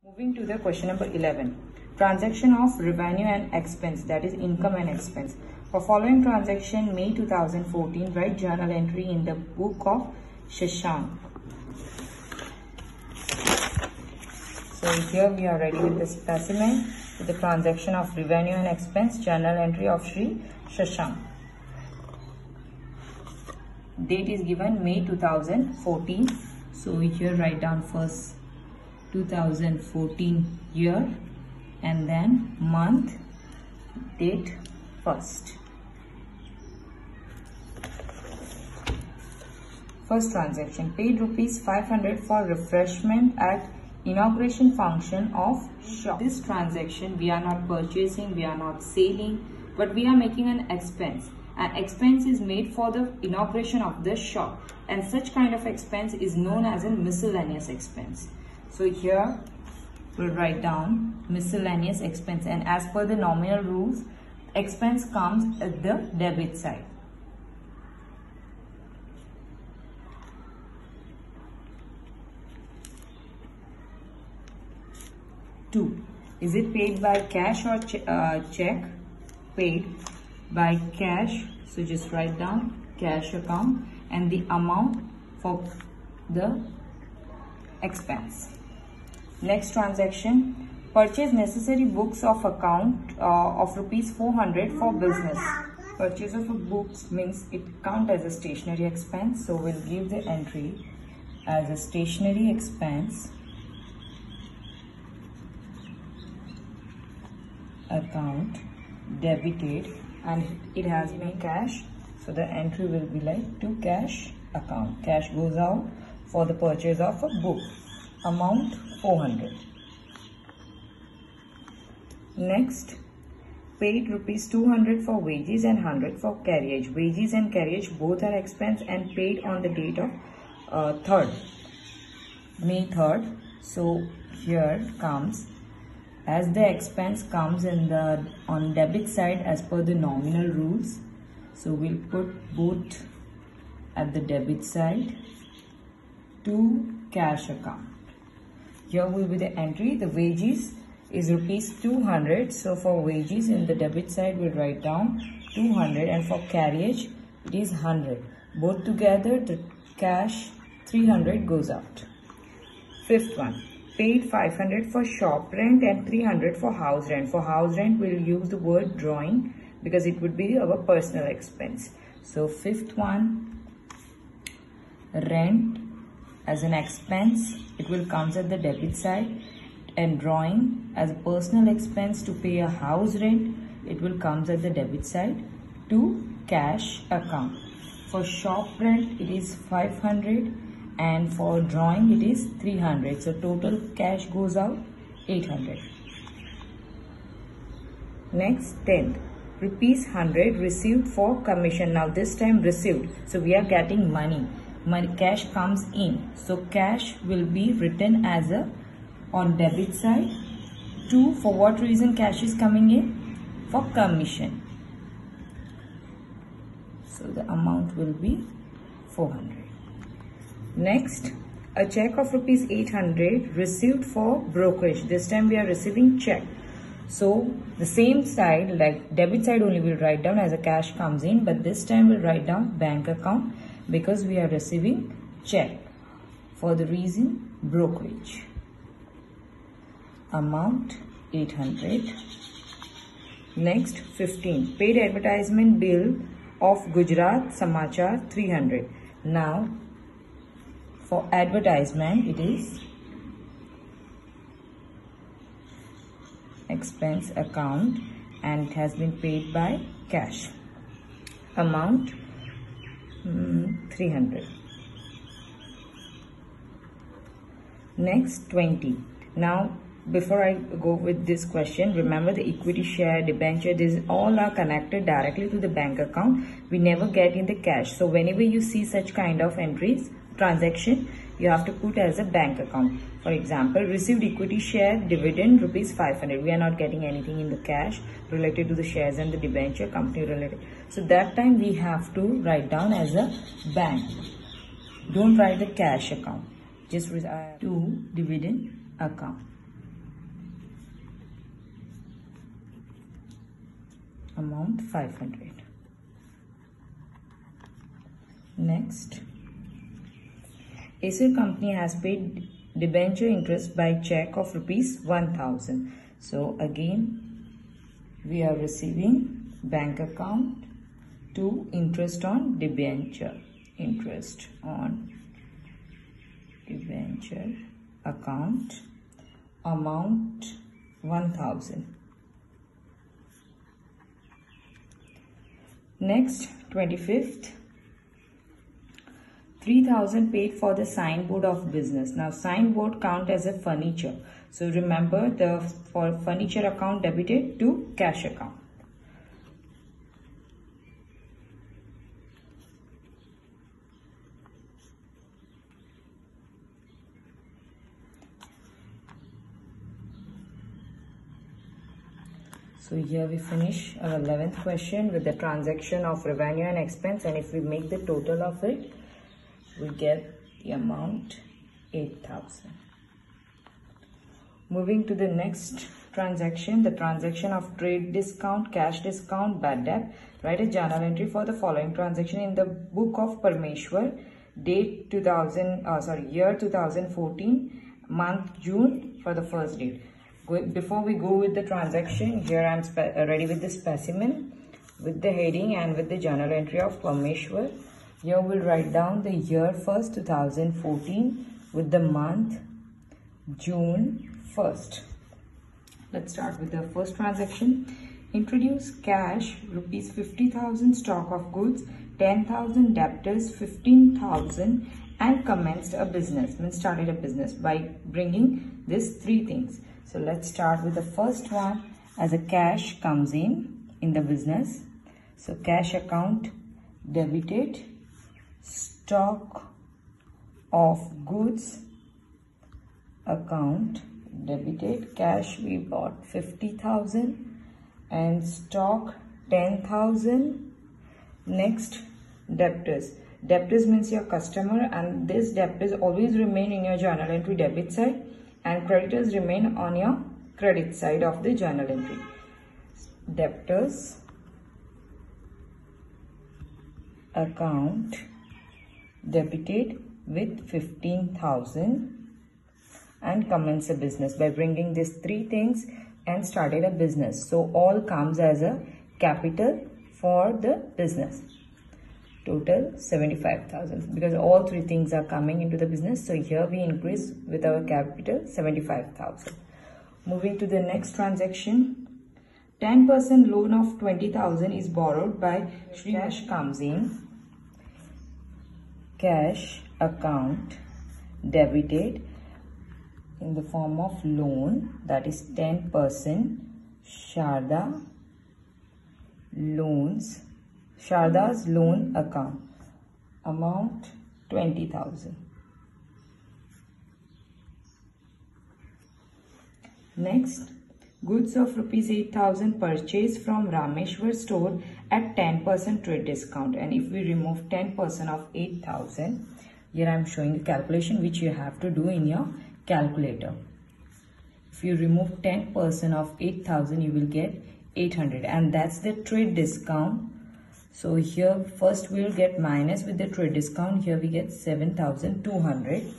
Moving to the question number 11. Transaction of revenue and expense, that is income and expense. For following transaction, May 2014, write journal entry in the book of Shashank. So here we are ready with the specimen with the transaction of revenue and expense, journal entry of Sri Shashank. Date is given May 2014. So we here write down first 2014 year and then month, date first. First transaction, paid rupees 500 for refreshment at inauguration function of shop. This transaction we are not purchasing, we are not selling, but we are making an expense. An expense is made for the inauguration of the shop, and such kind of expense is known as a miscellaneous expense. So here we'll write down miscellaneous expense, and as per the nominal rules, expense comes at the debit side. Two, is it paid by cash or check? Paid by cash, so just write down cash account and the amount for the expense. Next transaction, purchase necessary books of account of rupees 400 for business. Purchase of books means it count as a stationery expense, so we'll give the entry as a stationery expense account debited, and it has been cash, so the entry will be like to cash account. Cash goes out for the purchase of a book. Amount 400. Next, paid rupees 200 for wages and 100 for carriage. Wages and carriage both are expense and paid on the date of 3rd, May 3rd. So here comes, as the expense comes in the on debit side as per the nominal rules, so we'll put both at the debit side to cash account. Here will be the entry. The wages is rupees 200, so for wages in the debit side we'll write down 200, and for carriage it is 100. Both together the cash 300 goes out. Fifth one, paid 500 for shop rent and 300 for house rent. For house rent we'll use the word drawing because it would be our personal expense. So fifth one, rent as an expense, it will comes at the debit side, and drawing as a personal expense to pay a house rent, it will comes at the debit side to cash account. For shop rent it is 500 and for drawing it is 300, so total cash goes out 800. Next, 10th, rupees 100 received for commission. Now this time received, so we are getting money. Cash comes in, so cash will be written as a on debit side. 2, for what reason cash is coming in? For commission, so the amount will be 400. Next, a check of rupees 800 received for brokerage. This time we are receiving check, so the same side, like debit side only we'll write down as a cash comes in, but this time we'll write down bank account because we are receiving check for the reason brokerage. Amount 800. Next, 15, paid advertisement bill of Gujarat Samachar 300. Now for advertisement it is expense account and it has been paid by cash. Amount 300. Next, 20. Now before I go with this question, remember the equity share, debenture, these all are connected directly to the bank account. We never get in the cash, so whenever you see such kind of entries, transaction, you have to put as a bank account. For example, received equity share dividend rupees 500. We are not getting anything in the cash related to the shares and the debenture company related. So that time we have to write down as a bank. Don't write the cash account. Just to dividend account. amount 500. Next, Acer company has paid debenture interest by check of rupees 1000. So again, we are receiving bank account to interest on debenture, interest on debenture account, amount 1000. Next, 25th, 3000 paid for the signboard of business. Now signboard count as a furniture. So remember, the for furniture account debited to cash account. So here we finish our 11th question with the transaction of revenue and expense, and if we make the total of it, we get the amount 8000. Moving to the next transaction, the transaction of trade discount, cash discount, bad debt. Write a journal entry for the following transaction in the book of Parmeshwar, date year 2014, month June for the first date. Before we go with the transaction, here I am ready with the specimen, with the heading and with the journal entry of Parmeshwar. Here we'll write down the year first, 2014, with the month June 1st. Let's start with the first transaction. Introduce cash rupees 50,000, stock of goods 10,000, debtors 15,000, and commenced a business, means started a business by bringing these three things. So let's start with the first one, as a cash comes in the business. So cash account debited, stock of goods account debited, cash we bought 50,000 and stock 10,000. Next, debtors. Debtors means your customer, and this debtors always remain in your journal entry debit side, and creditors remain on your credit side of the journal entry. Debtors account debited with 15,000 and commence a business by bringing these three things and started a business. So all comes as a capital for the business. Total 75,000 because all three things are coming into the business. So here we increase with our capital 75,000. Moving to the next transaction, 10% loan of 20,000 is borrowed by cash comes in, cash account debited in the form of loan, that is 10%, Sharda loans, Sharda's loan account, amount 20,000. Next, goods of rupees 8,000 purchased from Rameshwar store at 10% trade discount. And if we remove 10% of 8,000, here I am showing the calculation which you have to do in your calculator. If you remove 10% of 8,000, you will get 800, and that's the trade discount. So here first we will get minus with the trade discount. Here we get 7,200.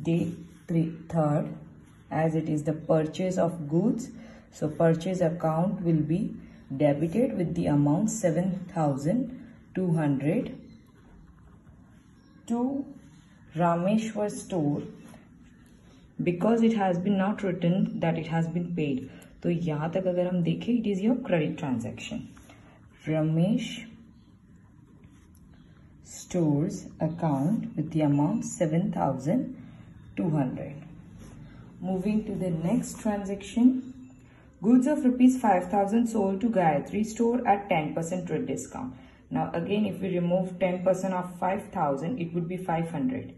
Date 3rd, as it is the purchase of goods, so purchase account will be debited with the amount 7,200 to Rameshwar store, because it has been not written that it has been paid. तो यहाँ तक अगर हम देखें, it is your credit transaction. Ramesh stores account with the amount 7,200. Moving to the next transaction, goods of rupees 5,000 sold to Gayatri store at 10% trade discount. Now again, if we remove 10% of 5,000, it would be 500.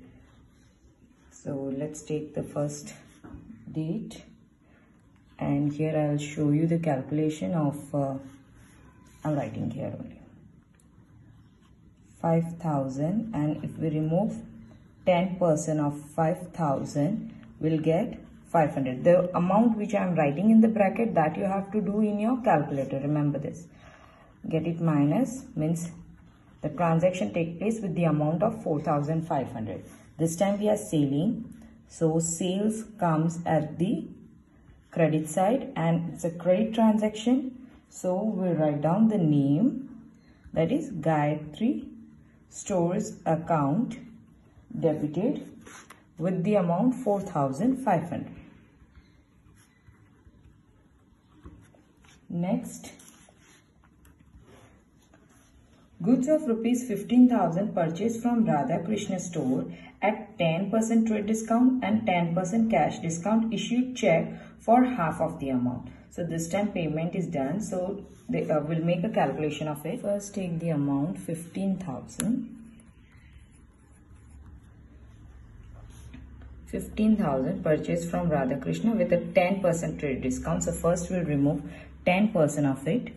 So let's take the first date, and here I'll show you the calculation of I'm writing here only 5,000, and if we remove 10% of 5,000, we'll get 500. The amount which I am writing in the bracket, that you have to do in your calculator. Remember this. Get it minus means the transaction take place with the amount of 4,500. This time we are selling, so sales comes at the credit side and it's a credit transaction. So we write down the name, that is Gayatri Stores account debited with the amount 4,500. Next, goods of rupees 15,000 purchased from Radha Krishna store at 10% trade discount and 10% cash discount, issued check for half of the amount. So this time payment is done. So they will make a calculation of it. First take the amount 15,000. 15,000 purchased from Radha Krishna with a 10% trade discount. So first we'll remove 10% of it.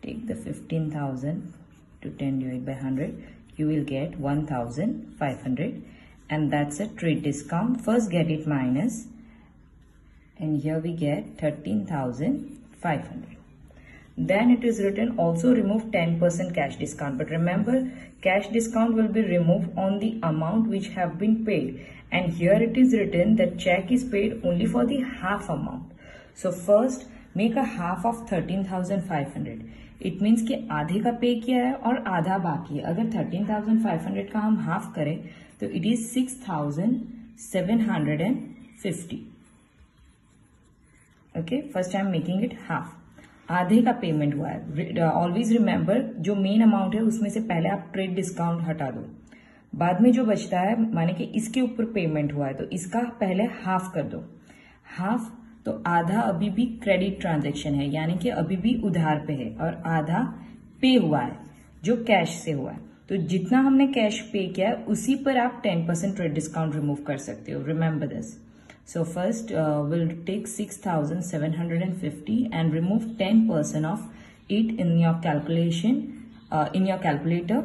Take the 15,000 to 10 divided by 100. You will get 1,500 and that's a trade discount. First get it minus and here we get 13,500. Then it is written also remove 10% cash discount. But remember, cash discount will be removed on the amount which have been paid. And here it is written that check is paid only for the half amount. So first make a half of 13,500. It means कि आधे का पे किया है और आधा बाकी है. अगर 13,500 का हम हाफ करें तो it is 6,750. Okay, first I am making it half. आधे का पेमेंट हुआ है. ऑलवेज रिमेंबर, जो मेन अमाउंट है उसमें से पहले आप ट्रेड डिस्काउंट हटा दो. बाद में जो बचता है, माने कि इसके ऊपर पेमेंट हुआ है तो इसका पहले हाफ कर दो. हाफ तो आधा अभी भी क्रेडिट ट्रांजैक्शन है, यानी कि अभी भी उधार पे है, और आधा पे हुआ है जो कैश से हुआ है. तो जितना हमने कैश पे किया है उसी पर आप 10% ट्रेड डिस्काउंट रिमूव कर सकते हो. Remember this. So first we'll take 6,750 and remove 10% of it in your calculation, in your calculator.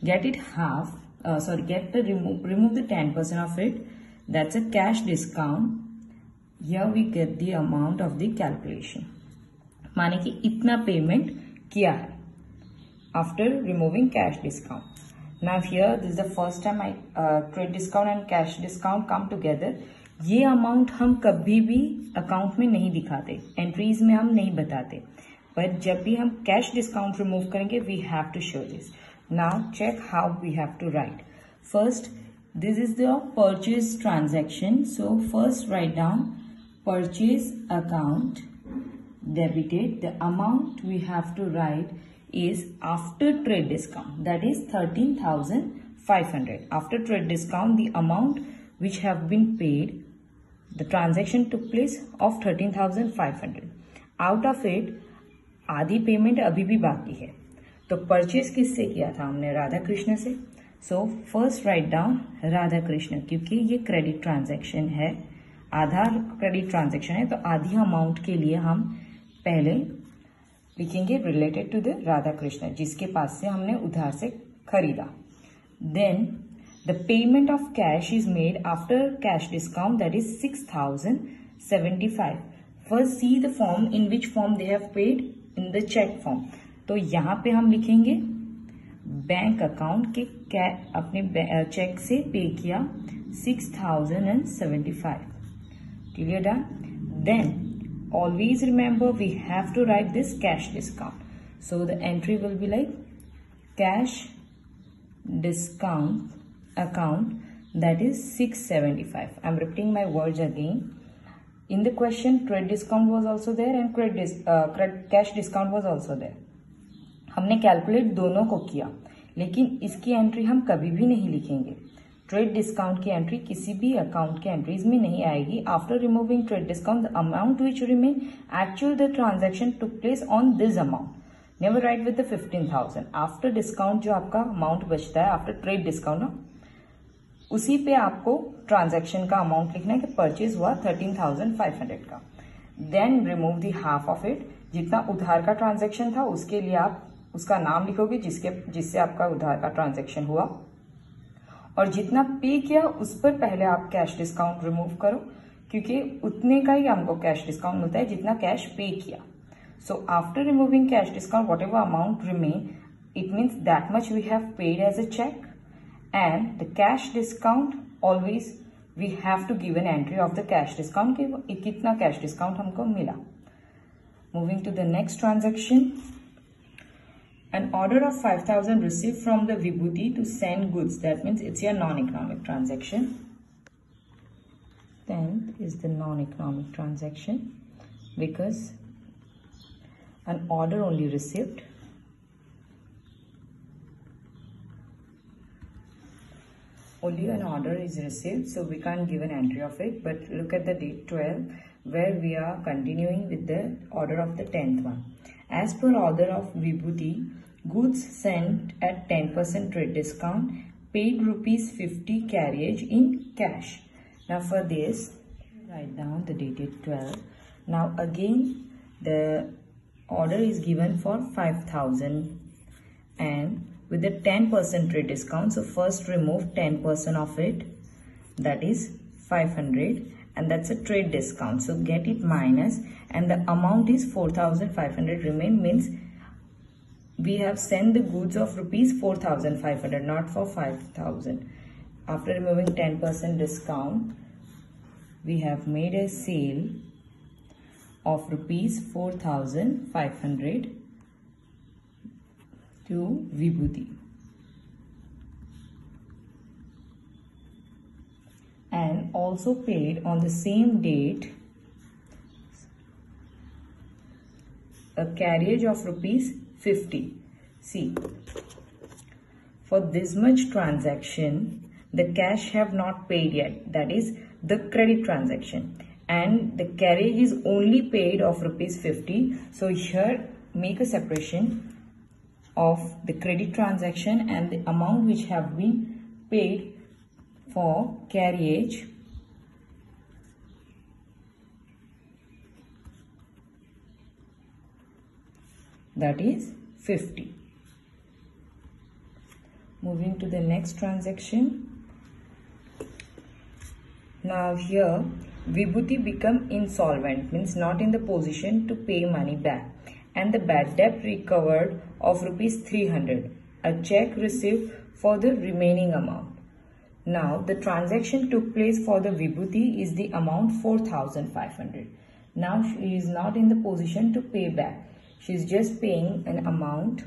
Get it half. Remove the 10% of it. That's a cash discount. Here we get the amount of the calculation. माने कि इतना payment किया है after removing cash discount. Now here this is the first time trade discount and cash discount come together. ये amount हम कभी भी account में नहीं दिखाते, एंट्रीज में हम नहीं बताते, पर जब भी हम कैश डिस्काउंट रिमूव करेंगे we have to show this. Now check how we have to write. First this is the purchase transaction. So first write down purchase account debited. The amount we have to write is after trade discount, that is 13,500. After trade discount, the amount which have been paid, the transaction took place of 13,500. Out of it, आधी payment अभी भी बाकी है. तो purchase किससे किया था हमने? राधा कृष्ण से. सो first write down Radha Krishna, क्योंकि ये क्रेडिट ट्रांजैक्शन है, आधा क्रेडिट ट्रांजैक्शन है, तो आधी अमाउंट के लिए हम पहले लिखेंगे related to the Radha Krishna, जिसके पास से हमने उधार से खरीदा. Then the payment of cash is made after cash discount, that is 6,075. First see the form in which form they have paid, in the cheque form. तो यहां पे हम लिखेंगे बैंक अकाउंट के अपने चेक से पे किया 6,075. Clear done? Then always remember we have to write this cash discount. So the entry will be like cash discount account, that is 675. I'm repeating my words again. In the question, trade discount was also there and cash discount was also there. हमने calculate दोनों को किया, लेकिन इसकी entry हम कभी भी नहीं लिखेंगे. ट्रेड डिस्काउंट की एंट्री किसी भी अकाउंट के एंट्रीज में नहीं आएगी. After removing trade discount, the amount which remain actual the transaction took place on this amount. Never write with the 15,000. After discount जो आपका अमाउंट बचता है आफ्टर ट्रेड डिस्काउंट, उसी पे आपको ट्रांजैक्शन का अमाउंट लिखना है कि परचेज हुआ 13,500 का. Then remove the half of it. जितना उधार का ट्रांजैक्शन था उसके लिए आप उसका नाम लिखोगे जिससे आपका उधार का ट्रांजैक्शन हुआ, और जितना पे किया उस पर पहले आप कैश डिस्काउंट रिमूव करो. क्योंकि उतने का ही हमको कैश डिस्काउंट मिलता है जितना कैश पे किया. So after removing cash discount, whatever amount remain, it means that much we have paid as a check, and the cash discount always we have to give an entry of the cash discount कि कितना cash discount हमको मिला. Moving to the next transaction. An order of 5,000 received from the Vibhuti to send goods. That means it's your non-economic transaction. 10th is the non-economic transaction because an order only received. Only an order is received, so we can't give an entry of it. But look at the date 12, where we are continuing with the order of the 10th one. As per order of Vibhuti, goods sent at 10% trade discount, paid rupees 50 carriage in cash. Now for this, write down the dated 12. Now again, the order is given for 5,000 and with the 10% trade discount. So first remove 10% of it, that is 500, and that's a trade discount. So get it minus, and the amount is 4,500 remain, means we have sent the goods of rupees 4,500, not for 5,000. After removing 10% discount, we have made a sale of rupees 4,500 to Vibhuti, and also paid on the same date a carriage of rupees 50. See, for this much transaction, the cash have not paid yet, that is the credit transaction, and the carriage is only paid of rupees 50. So here make a separation of the credit transaction and the amount which have been paid for carriage. That is 50. Moving to the next transaction. Now here Vibhuti become insolvent, means not in the position to pay money back, and the bad debt recovered of rupees 300, a check received for the remaining amount. Now the transaction took place for the Vibhuti is the amount 4,500. Now she is not in the position to pay back. She is just paying an amount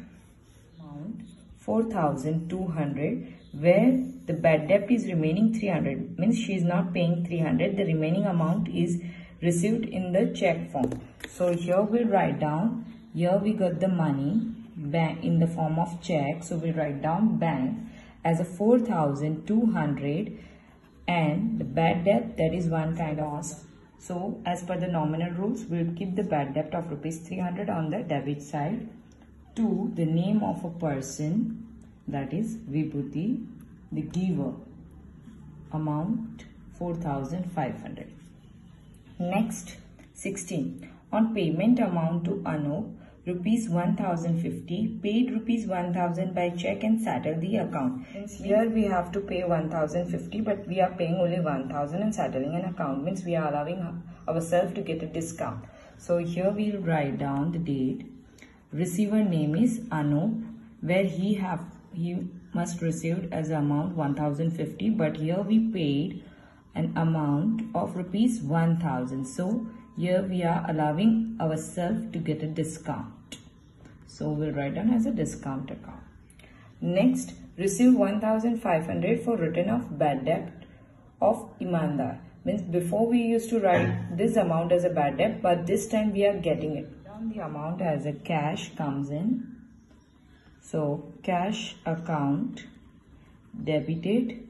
4,200, where the bad debt is remaining 300, means she is not paying 300. The remaining amount is received in the check form. So here we'll write down, here we got the money bank in the form of check. So we'll write down bank as a 4,200, and the bad debt, that is one kind of loss. So as per the nominal rules, we'll keep the bad debt of rupees 300 on the debit side to the name of a person, that is Vibhuti, the giver, amount 4,500. Next, 16. On payment amount to Anup, rupees 1,050, paid rupees 1,000 by check and settle the account. Here we have to pay 1,050, but we are paying only 1,000 and settling an account, means we are allowing ourselves to get a discount. So here we will write down the date. Receiver name is Anup, where he must received as amount 1,050, but here we paid an amount of rupees 1,000. So here we are allowing ourselves to get a discount. So we'll write down as a discount account. Next, receive 1,500 for return of bad debt of Imandar. Means before we used to write this amount as a bad debt, but this time we are getting it. Down the amount as a cash comes in. So cash account debited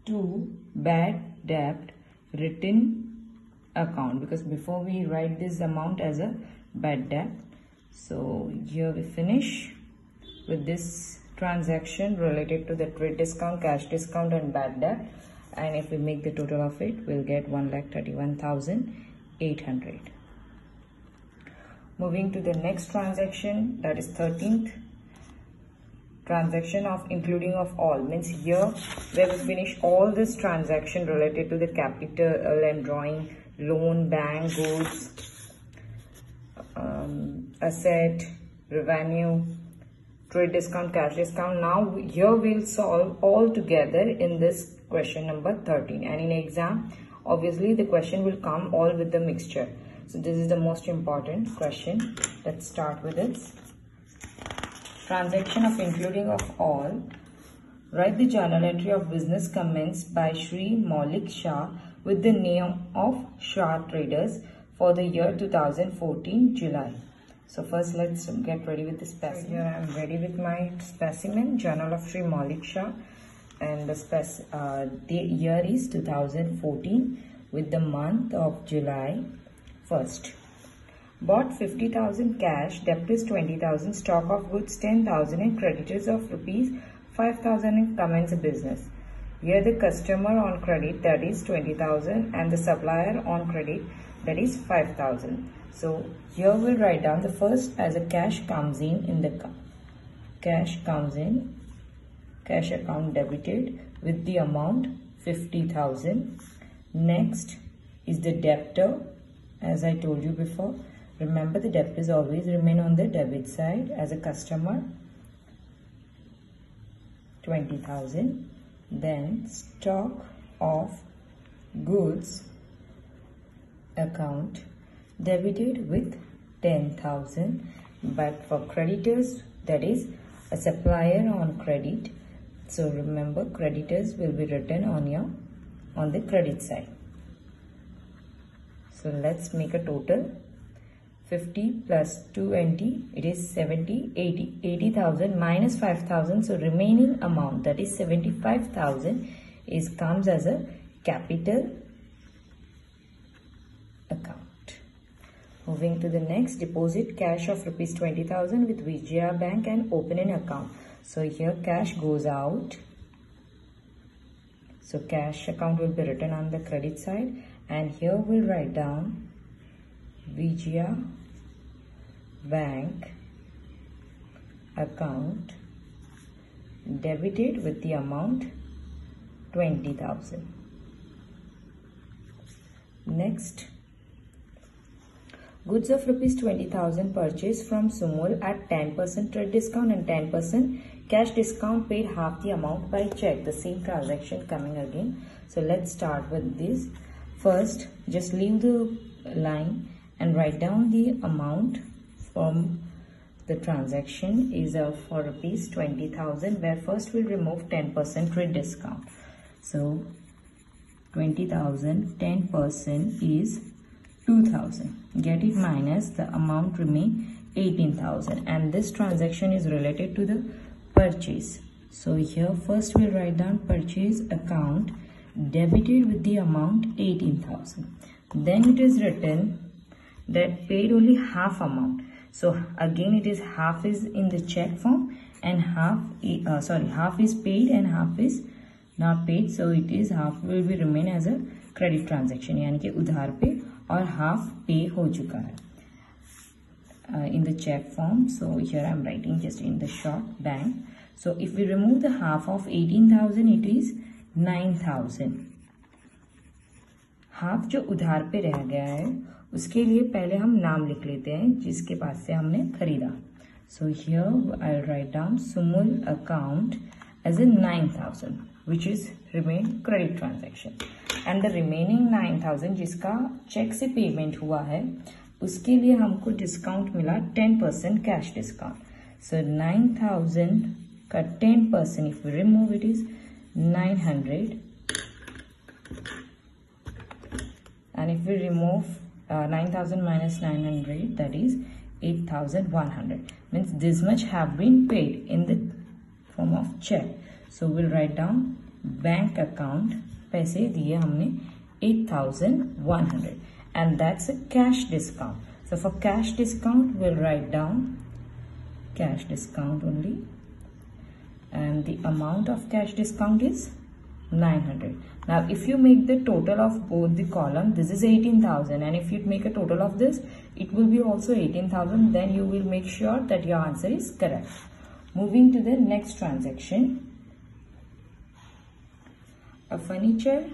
to bad debt written account, because before we write this amount as a bad debt. So here we finish with this transaction related to the trade discount, cash discount and bad debt, and if we make the total of it, we'll get 1,31,800. Moving to the next transaction, that is 13th transaction of including of all means here where we finish all this transaction related to the capital and drawing, loan, bank, goods, asset, revenue, trade discount, cash discount. Now here we'll solve all together in this question number 13, and in exam obviously the question will come all with the mixture. So this is the most important question. Let's start with this. Transaction of including of all. Write the journal entry of business commenced by Shri Maulik Shah with the name of Shah Traders for the year 2014 July. So first let's get ready with the specimen. Here I am ready with my specimen, Journal of Shri Maulik Shah, and the year is 2014 with the month of July 1st. Bought 50,000 cash, debt is 20,000, stock of goods 10,000 and creditors of rupees 5,000 and commence a business. Here the customer on credit, that is 20,000, and the supplier on credit, that is 5,000. So here we'll write down the first as a cash comes in the cash comes in, cash account debited with the amount 50,000. Next is the debtor, as I told you before. Remember, the debtors always remain on the debit side as a customer, 20,000. Then stock of goods account debited with 10,000. But for creditors, that is a supplier on credit. So remember, creditors will be written on the credit side. So let's make a total. 50 plus 20, it is 70, 80, 80,000 minus 5,000. So remaining amount, that is 75,000, comes as a capital account. Moving to the next, deposit cash of rupees 20,000 with Vijaya Bank and open an account. So here cash goes out. So cash account will be written on the credit side, and here we'll write down Vijaya Bank account debited with the amount 20,000. Next, goods of rupees 20,000 purchased from Sumul at 10% trade discount and 10% cash discount, paid half the amount by check. The same transaction coming again. So let's start with this. First, just leave the line and write down the amount from the transaction is for rupees 20,000, where first we'll remove 10% trade discount. So 20,000, 10% is 2,000. Get it, minus the amount remain 18,000, and this transaction is related to the purchase. So here first we'll write down purchase account debited with the amount 18,000. Then it is written that paid only half amount. So again it is half is in the check form and half is paid and half is not paid. So it is half will be remain as a credit transaction, यानी कि उधार पे और half pay हो चुका है in the check form. So here I am writing just in the short bank. So if we remove the half of 18,000, it is 9,000. Half जो उधार पे रह गया है उसके लिए पहले हम नाम लिख लेते हैं जिसके पास से हमने खरीदा. So here I'll write down Sumul account as a 9,000, which is remain credit transaction, and the remaining 9,000 जिसका चेक से पेमेंट हुआ है उसके लिए हमको डिस्काउंट मिला 10% कैश डिस्काउंट. So 9,000 का 10% if we remove it is 900, and if we remove 9,000 minus 900, that is 8,100. Means this much have been paid in the form of check. So we'll write down bank account, पैसे दिए हमने 8,100, and that's a cash discount. So for cash discount we'll write down cash discount only, and the amount of cash discount is 900. Now if you make the total of both the column, this is 18,000, and if you make a total of this, it will be also 18,000. Then you will make sure that your answer is correct. Moving to the next transaction. A furniture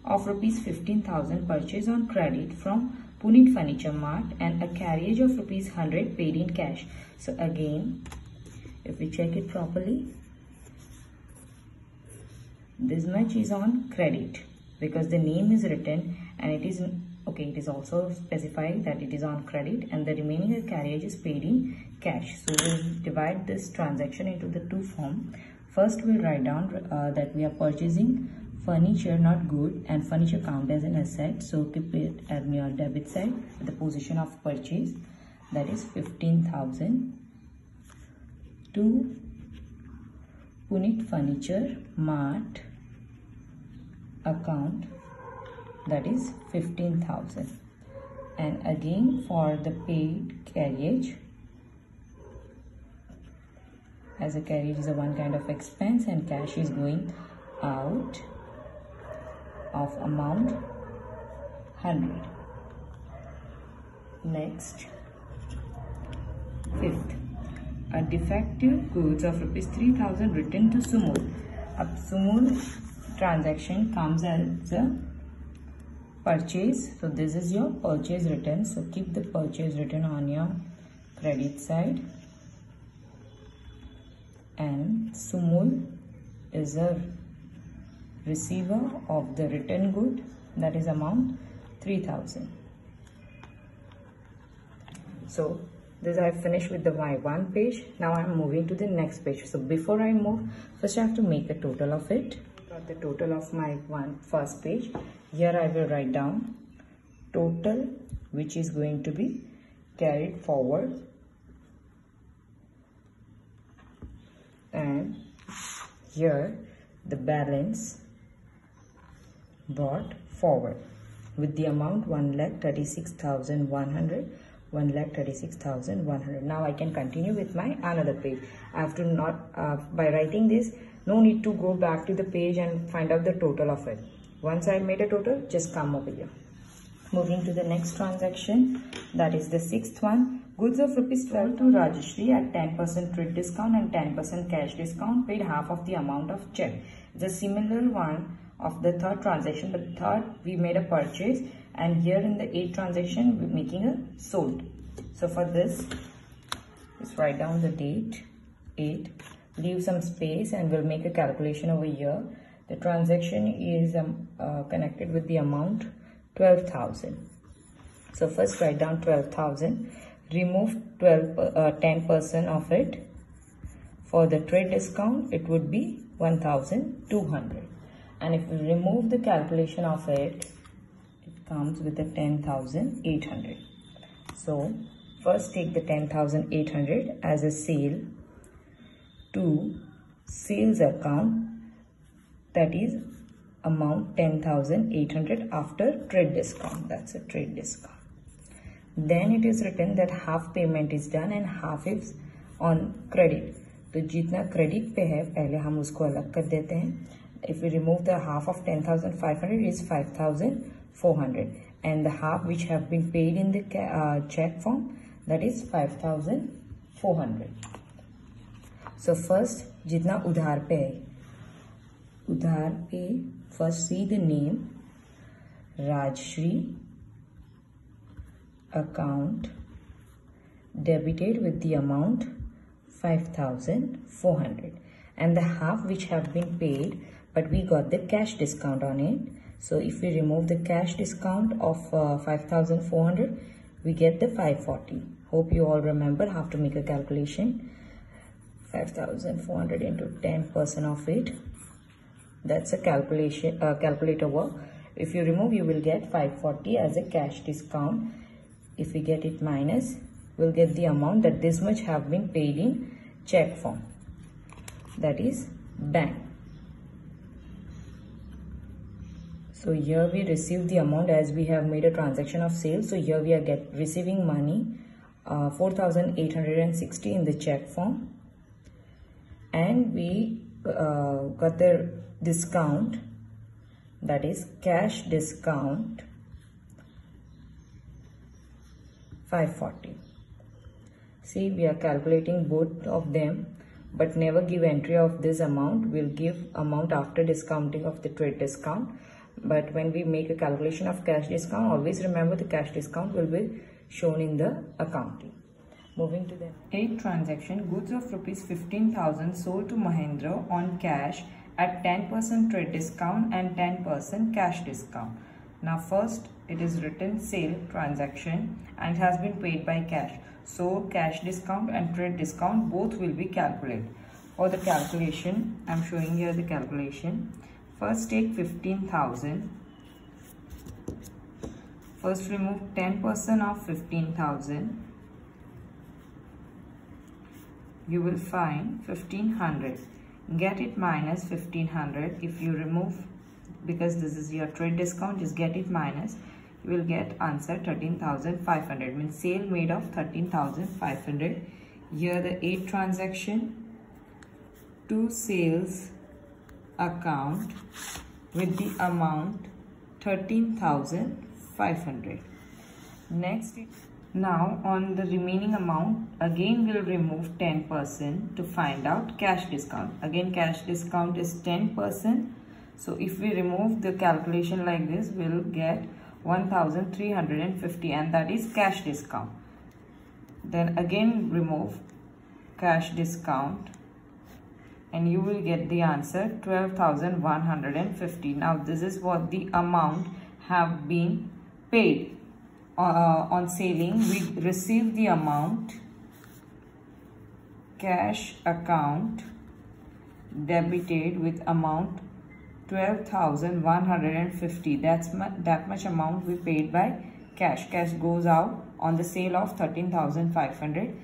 of rupees 15,000 purchased on credit from Punit Furniture Mart and a carriage of rupees 100 paid in cash. So again, if we check it properly, this much is on credit because the name is written and it is okay. It is also specified that it is on credit, and the remaining carriage is paid in cash. So we'll divide this transaction into the two forms. First, we'll write down that we are purchasing furniture, not good, and furniture count as an asset. So keep it at your debit side at the position of purchase, that is 15,000 to Punit Furniture Mart account, that is 15,000. And again for the paid carriage, as a carriage is a one kind of expense and cash is going out of amount 100. Next, fifth, a defective goods of rupees 3,000 returned to Sumul. A Sumul transaction comes as a purchase, so this is your purchase return. So keep the purchase return on your credit side, and Sumul is a receiver of the return good, that is amount 3,000. So this I have finished with my one page. Now I am moving to the next page. So before I move, first I have to make a total of it. Got the total of my first page. Here I will write down total which is going to be carried forward, and here the balance brought forward with the amount 1,36,100, 1,36,100. Now I can continue with my another page. I have to not by writing this, no need to go back to the page and find out the total of it. Once I made a total, just come over here. Moving to the next transaction, that is the sixth one. Goods of rupees 12 to Rajeshri at 10% trade discount and 10% cash discount, paid half of the amount of check. The similar one of the third transaction, but third we made a purchase, and here in the eighth transaction we're making a sold. So for this, just write down the date 8, leave some space, and we'll make a calculation over here. The transaction is connected with the amount 12,000. So first write down 12,000, remove 10% of it. For the trade discount, it would be 1,200. And if we remove the calculation of it, it comes with a 10,800. So first take the 10,800 as a sale to sales account, that is amount 10,800 after trade discount. That's a trade discount. Then it is written that half payment is done and half is on credit. तो जितना credit पे है पहले हम उसको अलग कर देते हैं. If we remove the half of 10,500 is 5,400, and the half which have been paid in the check form, that is 5,400. So first जितना उधार पे है, उधार पे first see the name Rajshri, account debited with the amount 5,400, and the half which have been paid, but we got the cash discount on it. So if we remove the cash discount of 5,400, we get the 540. Hope you all remember how to make a calculation. 5,400 into 10% of it. That's a calculator work. If you remove, you will get 540 as a cash discount. If we get it minus, we'll get the amount that this much have been paid in check form, that is bank. So here we receive the amount as we have made a transaction of sale. So here we are receiving money 4,860 in the check form, and we got the discount, that is cash discount 540. See, we are calculating both of them. but never give entry of this amount. We'll give amount after discounting of the trade discount. But when we make a calculation of cash discount, always remember the cash discount will be shown in the accounting. Moving to the 8th transaction, goods of rupees 15,000 sold to Mahendra on cash at 10% trade discount and 10% cash discount. Now first it is written sale transaction and has been paid by cash. So cash discount and trade discount both will be calculated. For the calculation, I am showing here the calculation. First take 15,000. First remove 10% of 15,000. You will find 1,500. Get it minus 1,500. If you remove, because this is your trade discount, just get it minus. You will get answer 13,500. Means sale made of 13,500. Here the 8th transaction, to sales account with the amount 13,500. Next, now on the remaining amount, again we'll remove 10% to find out cash discount. Again cash discount is 10%. So if we remove the calculation like this, we'll get 1,350, and that is cash discount. Then again remove cash discount and you will get the answer 12,150. Now this is what the amount have been paid. On selling, we receive the amount, cash account debited with amount 12,150. That much amount we paid by cash. Cash goes out on the sale of 13,500.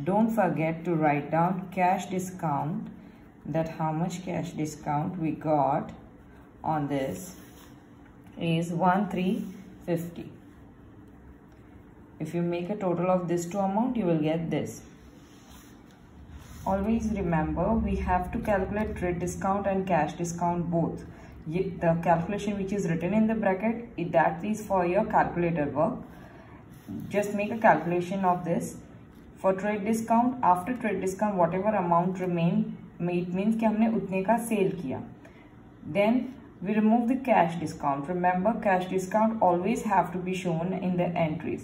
Don't forget to write down cash discount, that how much cash discount we got on this is 1,350. If you make a total of this two amount, you will get this. Always remember, we have to calculate trade discount and cash discount both. The calculation which is written in the bracket, that is for your calculator work. Just make a calculation of this. For trade discount, after trade discount, whatever amount remain, it means कि हमने उतने का sale किया. Then we remove the cash discount. Remember, cash discount always have to be shown in the entries.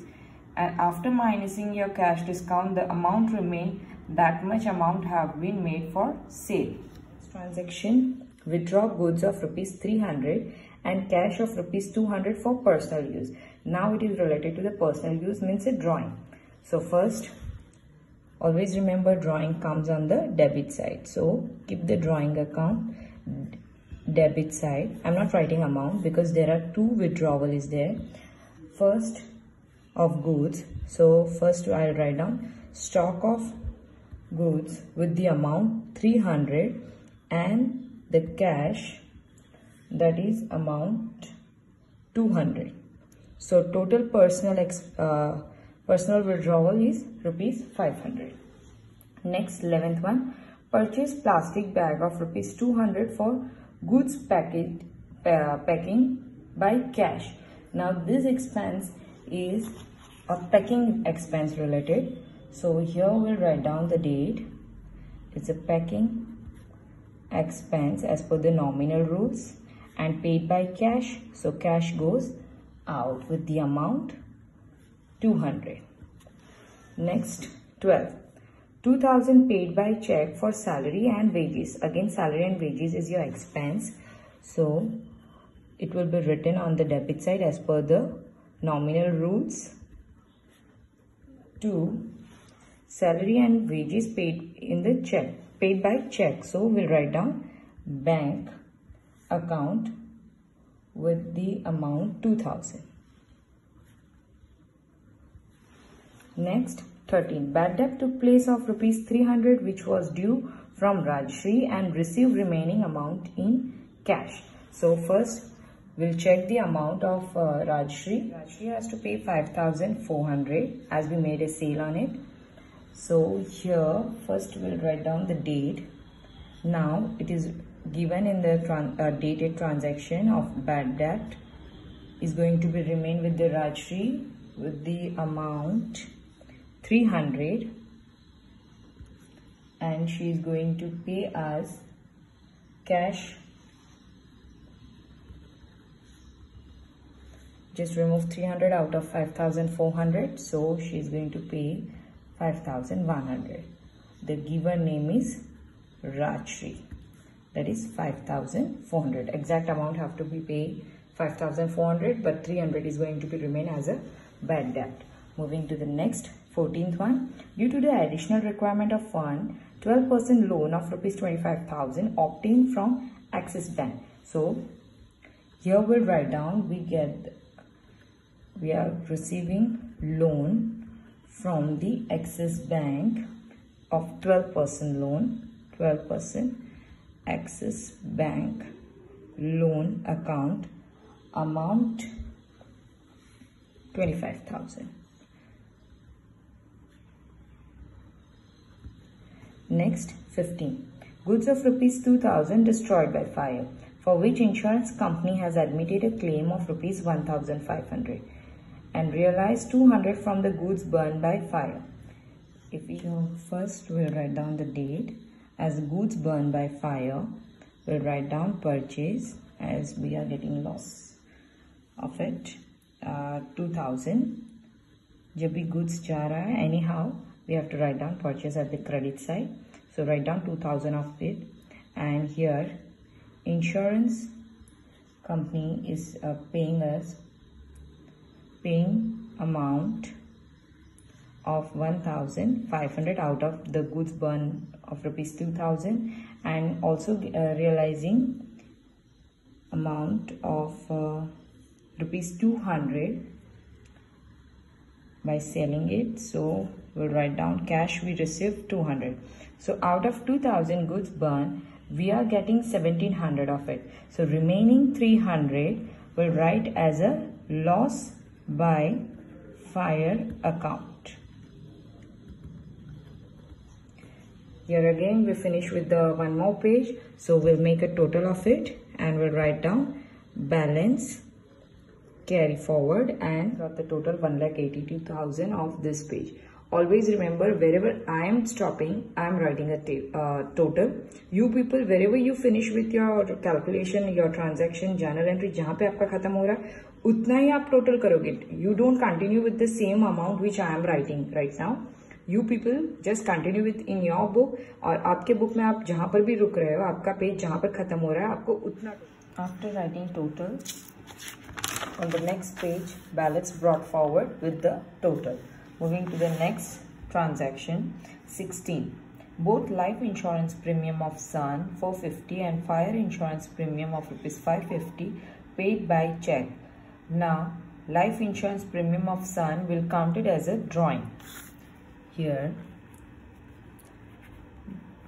And after minusing your cash discount, the amount remain, that much amount have been made for sale. Transaction, withdraw goods of rupees 300 and cash of rupees 200 for personal use. Now it is related to the personal use, means a drawing. So first, always remember drawing comes on the debit side. So keep the drawing account debit side. I'm not writing amount because there are two withdrawal is there. First of goods. So first I'll write down stock of goods with the amount 300 and the cash, that is amount 200. So total personal withdrawal is rupees 500. Next, 11th one, purchase plastic bag of rupees 200 for goods packing by cash. Now this expense is a packing expense related. So here we'll write down the date. It's a packing expense as per the nominal rules and paid by cash. So cash goes out with the amount 200. Next, 12. 2,000 paid by check for salary and wages. Again, salary and wages is your expense. So it will be written on the debit side as per the nominal rules. 2. Salary and wages paid in the check, paid by check. So we'll write down bank account with the amount 2,000. Next, 13. Bad debt took place of rupees 300 which was due from Rajshri and received remaining amount in cash. So first we'll check the amount of Rajshri. Rajshri has to pay 5,400 as we made a sale on it. So here first we'll write down the date. Now it is given in the dated transaction of bad debt is going to be remain with the Rajshri with the amount 300 and she is going to pay us cash. Just remove 300 out of 5,400, so she is going to pay 5,100. The giver name is Rajshri. That is 5,400. Exact amount have to be paid 5,400, but 300 is going to be remain as a bad debt. Moving to the next 14th one. Due to the additional requirement of fund, 12% loan of rupees 25,000 obtained from Axis Bank. So here we'll write down we are receiving loan from the Axis Bank of 12% loan, 12% Axis Bank loan account, amount 25,000. Next 15. Goods of rupees 2,000 destroyed by fire, for which insurance company has admitted a claim of rupees 1,500 and realized 200 from the goods burned by fire. If we first we'll write down the date as goods burned by fire. We'll write down purchase as we are getting loss of it. 2,000. जब भी goods जा रहा है, anyhow we have to write down purchase at the credit side. So write down 2,000 of it, and here insurance company is paying amount of 1,500 out of the goods burn of rupees 2,000, and also realizing amount of rupees 200 by selling it. So we'll write down cash we received 200. So out of 2,000 goods burned, we are getting 1,700 of it. So remaining 300 we'll write as a loss by fire account. Here again we finish with the one more page, so we'll make a total of it and we'll write down balance carry forward and got the total 1,82,000 of this page. Always remember, wherever I am stopping, I am writing a total. You people, wherever you finish with your calculation, your transaction, journal entry, जहाँ पे आपका खत्म हो रहा है, उतना ही आप total करोगे. You don't continue with the same amount which I am writing right now. You people just continue with in your book, और आपके book में आप जहाँ पर भी रुक रहे हो, आपका पेज जहाँ पर खत्म हो रहा है, आपको उतना. After writing total, on the next page, balance brought forward with the total. Moving to the next transaction, 16. Both life insurance premium of Sun 450 and fire insurance premium of rupees 550 paid by check. Now, life insurance premium of Sun will count it as a drawing. Here,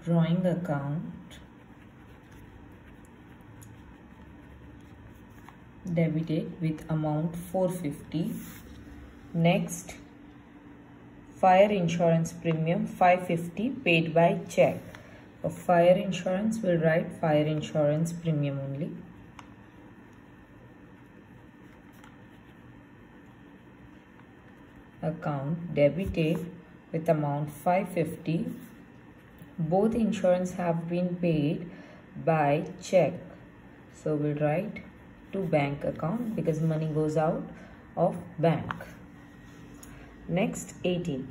drawing account debited with amount 450. Next, fire insurance premium 550 paid by check. For fire insurance, we'll write fire insurance premium only. Account debited with amount 550. Both insurance have been paid by check. So we'll write to bank account because money goes out of bank. Next, 18.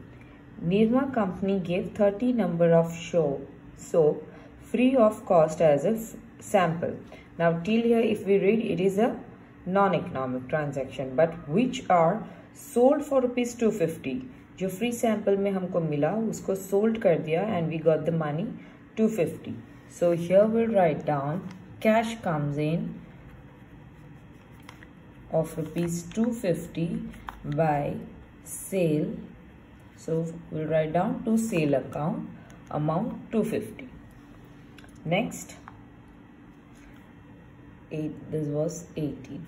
Nirma company gave 30 number of soap free of cost as a sample. Now till here if we read, it is a non-economic transaction, but which are sold for rupees 250. जो free sample में हमको मिला उसको sold कर दिया and we got the money 250. So here we'll write down cash comes in of rupees 250 by sale. So we'll write down to sale account amount 250. Next, this was 18.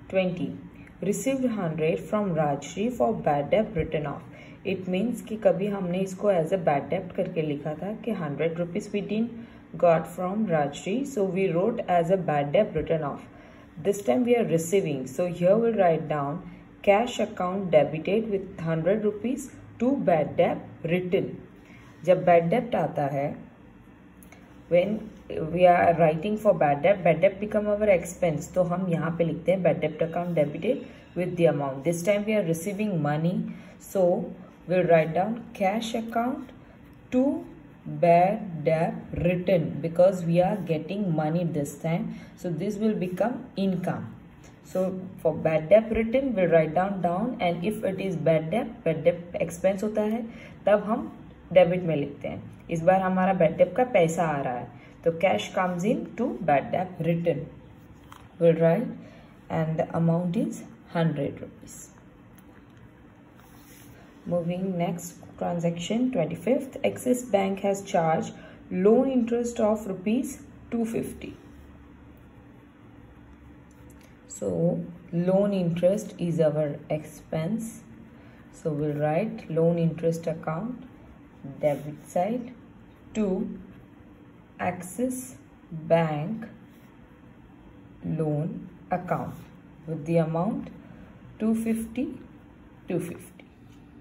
20. Received 100 from Rajshri for bad debt written off. It means कि कभी हमने इसको as a bad debt करके लिखा था कि 100 rupees we didn't got from Rajshri, so we wrote as a bad debt written off. This time we are receiving, so here we'll write down cash account debited with 100 rupees to bad debt written. जब bad डेप्ट आता है, when we are writing for bad debt become our expense, तो हम यहाँ पे लिखते हैं bad debt account debited with the amount. This time we are receiving money, so we'll write down cash account to bad debt written, because we are getting money this time, so this will become income. So for bad debt written we'll write down, and if it is bad debt expense होता है तब हम debit में लिखते हैं. इस बार हमारा bad debt का पैसा आ रहा है, तो cash comes in to bad debt return. Will write and the amount is 100 rupees. Moving next transaction, 25th. Axis Bank has charged loan interest of rupees 250. So loan interest is our expense, so we'll write loan interest account debit side to Axis Bank loan account with the amount 250.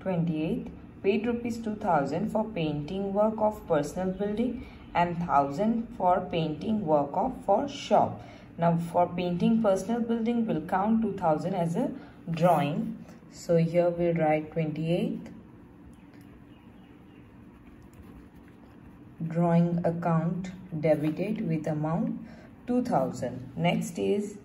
28. Paid rupees 2000 for painting work of personal building and 1000 for painting work of for shop. Now for painting personal building we'll count 2000 as a drawing, so here we'll write 28 drawing account debited with amount 2000. Next is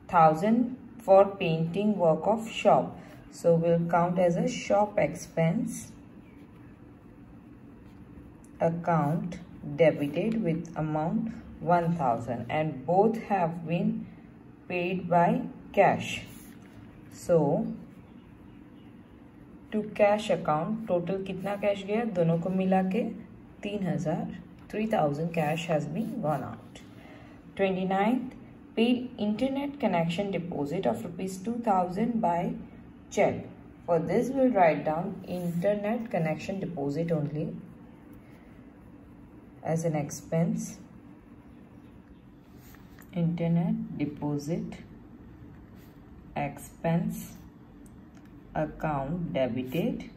1000 for painting work of shop, so we'll count as a shop expense account debited with amount 1000, and both have been paid by cash. So to cash account total कितना cash गया, दोनों को मिला के 3000 cash has been gone out. 29th. Paid internet connection deposit of rupees 2000 by check. For this we'll write down internet connection deposit only as an expense. Internet deposit expense account debited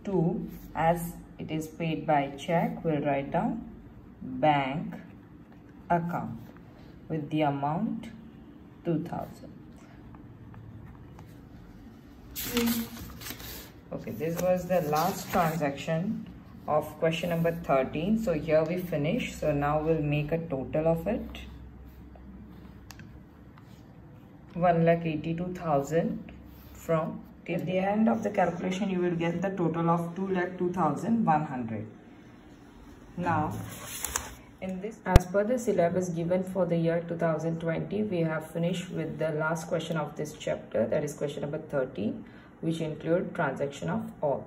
to, as it is paid by check, we'll write down bank account with the amount 2000. Okay, this was the last transaction of question number 13. So here we finish. So now we'll make a total of it. 1,82,000 from, till the end of the calculation you will get the total of 2,02,100. Now in this, as per the syllabus given for the year 2020, we have finished with the last question of this chapter, that is question number 13, which include transaction of all.